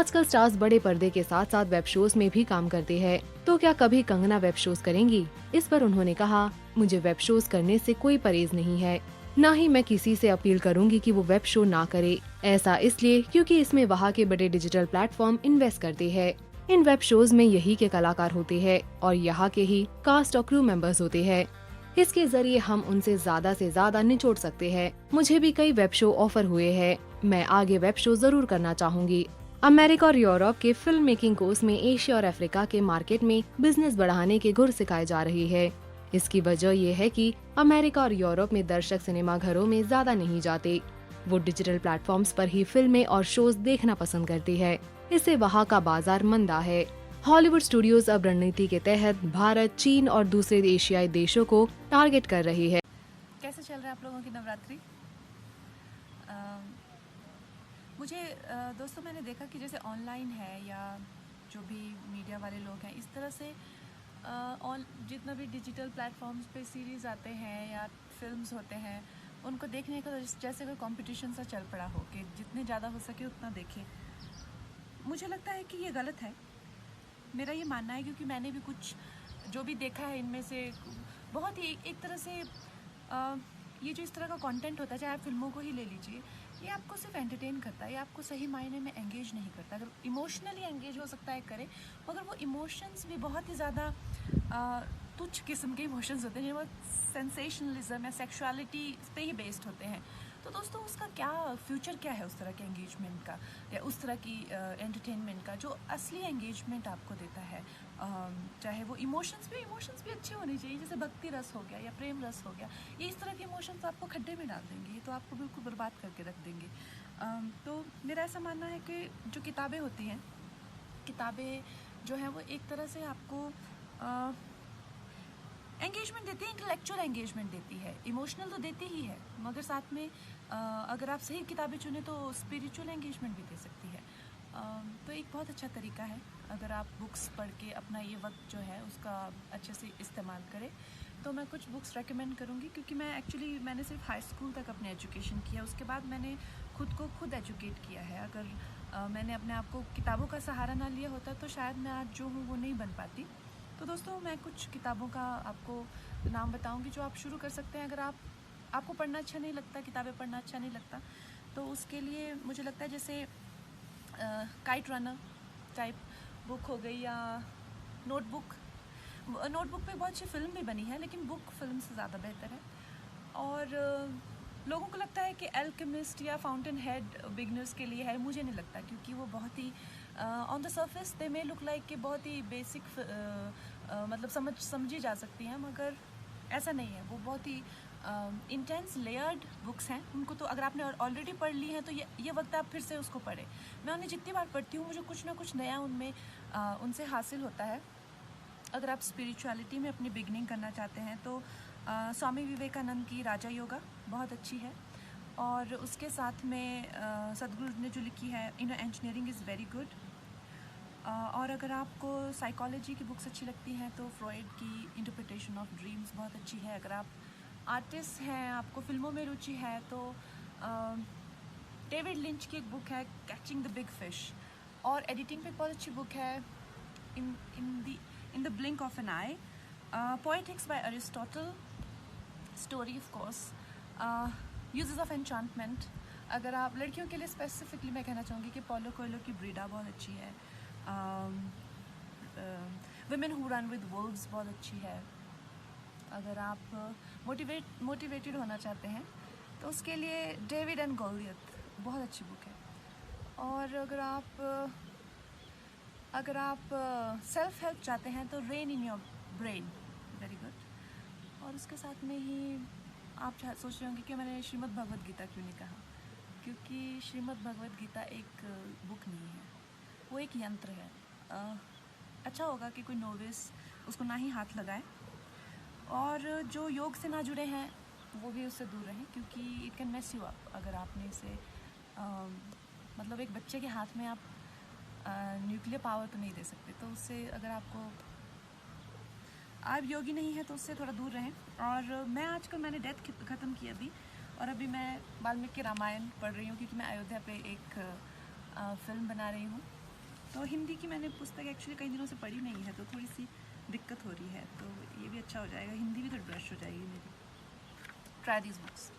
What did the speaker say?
आजकल स्टार्स बड़े पर्दे के साथ साथ वेब शोज में भी काम करते हैं, तो क्या कभी कंगना वेब शोज करेंगी? इस पर उन्होंने कहा, मुझे वेब शोज करने से कोई परहेज नहीं है, न ही मैं किसी से अपील करूंगी कि वो वेब शो ना करे। ऐसा इसलिए क्योंकि इसमें वहाँ के बड़े डिजिटल प्लेटफॉर्म इन्वेस्ट करते हैं। इन वेब शोज में यही के कलाकार होते हैं और यहाँ के ही कास्ट और क्रू मेंबर्स होते हैं। इसके जरिए हम उनसे ज्यादा से ज्यादा निचोड़ सकते हैं। मुझे भी कई वेब शो ऑफर हुए हैं, मैं आगे वेब शो जरूर करना चाहूंगी। अमेरिका और यूरोप के फिल्म मेकिंग कोर्स में एशिया और अफ्रीका के मार्केट में बिजनेस बढ़ाने के गुर सिखाए जा रहे हैं। इसकी वजह ये है कि अमेरिका और यूरोप में दर्शक सिनेमा घरों में ज्यादा नहीं जाते, वो डिजिटल प्लेटफॉर्म्स पर ही फिल्में और शोज देखना पसंद करते हैं। इससे वहाँ का बाजार मंदा है। हॉलीवुड स्टूडियोज अब रणनीति के तहत भारत, चीन और दूसरे एशियाई देशों को टारगेट कर रही है। कैसे चल रहा है आप लोगों की नवरात्रि? मुझे दोस्तों मैंने देखा कि जैसे ऑनलाइन है या जो भी मीडिया वाले लोग हैं, इस तरह से जितना भी डिजिटल प्लेटफॉर्म्स पे सीरीज़ आते हैं या फिल्म्स होते हैं, उनको देखने का जैसे कोई कंपटीशन सा चल पड़ा हो कि जितने ज़्यादा हो सके उतना देखें। मुझे लगता है कि ये गलत है, मेरा ये मानना है, क्योंकि मैंने भी कुछ जो भी देखा है इनमें से बहुत ही एक तरह से ये जो इस तरह का कंटेंट होता है, चाहे आप फिल्मों को ही ले लीजिए, ये आपको सिर्फ एंटरटेन करता है, ये आपको सही मायने में एंगेज नहीं करता। अगर इमोशनली एंगेज हो सकता है करे, मगर वो इमोशंस भी बहुत ही ज़्यादा तुच्छ किस्म के इमोशंस होते हैं, वो सेंसेशनलिज्म या सेक्सुअलिटी पे ही बेस्ड होते हैं। तो दोस्तों उसका क्या फ्यूचर क्या है उस तरह के एंगेजमेंट का या उस तरह की एंटरटेनमेंट का जो असली एंगेजमेंट आपको देता है? चाहे वो इमोशंस भी अच्छे होने चाहिए, जैसे भक्ति रस हो गया या प्रेम रस हो गया। ये इस तरह के इमोशंस आपको खड्डे में डाल देंगे, ये तो आपको बिल्कुल बर्बाद करके रख देंगे। तो मेरा ऐसा मानना है कि जो किताबें होती हैं, किताबें जो है वो एक तरह से आपको एंगेजमेंट देती है, इंटेलेक्चुअल एंगेजमेंट देती है, इमोशनल तो देती ही है, मगर साथ में अगर आप सही किताबें चुने तो स्पिरिचुअल एंगेजमेंट भी दे सकती है। तो एक बहुत अच्छा तरीका है अगर आप बुक्स पढ़ के अपना ये वक्त जो है उसका अच्छे से इस्तेमाल करें। तो मैं कुछ बुक्स रेकमेंड करूँगी, क्योंकि मैंने सिर्फ हाई स्कूल तक अपने एजुकेशन किया, उसके बाद मैंने खुद एजुकेट किया है। अगर मैंने अपने आप को किताबों का सहारा ना लिया होता तो शायद मैं आज जो हूँ वो नहीं बन पाती। तो दोस्तों मैं कुछ किताबों का आपको नाम बताऊंगी जो आप शुरू कर सकते हैं। अगर आपको पढ़ना अच्छा नहीं लगता, किताबें पढ़ना अच्छा नहीं लगता, तो उसके लिए मुझे लगता है जैसे काइट रनर टाइप बुक हो गई, या नोटबुक पे बहुत अच्छी फिल्म भी बनी है, लेकिन बुक फिल्म से ज़्यादा बेहतर है। और लोगों को लगता है कि एल्केमिस्ट या फाउंटेन हेड बिगनर्स के लिए है, मुझे नहीं लगता, क्योंकि वो बहुत ही on the surface they may look like कि बहुत ही बेसिक मतलब समझी जा सकती हैं, मगर ऐसा नहीं है। वो बहुत ही इंटेंस लेयर्ड बुक्स हैं। उनको तो अगर आपने ऑलरेडी पढ़ ली हैं तो ये वक्त आप फिर से उसको पढ़ें। मैं उन्हें जितनी बार पढ़ती हूँ मुझे कुछ ना कुछ नया उनसे हासिल होता है। अगर आप स्पिरिचुअलिटी में अपनी बिगनिंग करना चाहते हैं तो स्वामी विवेकानंद की राजा योगा बहुत अच्छी है, और उसके साथ में सदगुरु ने जो लिखी है inner engineering is very good. और अगर आपको साइकोलॉजी की बुक्स अच्छी लगती हैं तो फ्रॉइड की इंटरप्रिटेशन ऑफ ड्रीम्स बहुत अच्छी है। अगर आप आर्टिस्ट हैं, आपको फिल्मों में रुचि है, तो डेविड लिंच की एक बुक है कैचिंग द बिग फिश, और एडिटिंग पे बहुत अच्छी बुक है in the blink of an eye, poetics by Aristotle, story of course, uses of enchantment. अगर आप लड़कियों के लिए स्पेसिफिकली मैं कहना चाहूँगी कि पॉलो कोएल्हो की ब्रीडा बहुत अच्छी है, women who run with Wolves बहुत अच्छी है। अगर आप मोटिवेटेड होना चाहते हैं तो उसके लिए डेविड एंड गोलियत बहुत अच्छी बुक है। और अगर आप सेल्फ हेल्प चाहते हैं तो rain in your brain, very good. और उसके साथ में ही आप सोच रहे होंगे कि मैंने श्रीमद् भगवद गीता क्यों नहीं कहा, क्योंकि श्रीमद् भगवद गीता एक बुक नहीं है, वो एक यंत्र है। अच्छा होगा कि कोई नोविस उसको ना ही हाथ लगाए, और जो योग से ना जुड़े हैं वो भी उससे दूर रहें, क्योंकि it can mess you up. अगर आपने इसे मतलब एक बच्चे के हाथ में आप न्यूक्लियर पावर तो नहीं दे सकते, तो उससे अगर आप योगी नहीं है तो उससे थोड़ा दूर रहें। और मैंने डेथ ख़त्म की अभी, और अभी मैं वाल्मीकि रामायण पढ़ रही हूँ, क्योंकि मैं अयोध्या पे एक फ़िल्म बना रही हूँ। तो हिंदी की मैंने पुस्तक एक्चुअली कई दिनों से पढ़ी नहीं है, तो थोड़ी सी दिक्कत हो रही है, तो ये भी अच्छा हो जाएगा, हिंदी भी थोड़ी ब्रश हो जाएगी मेरी। Try these books.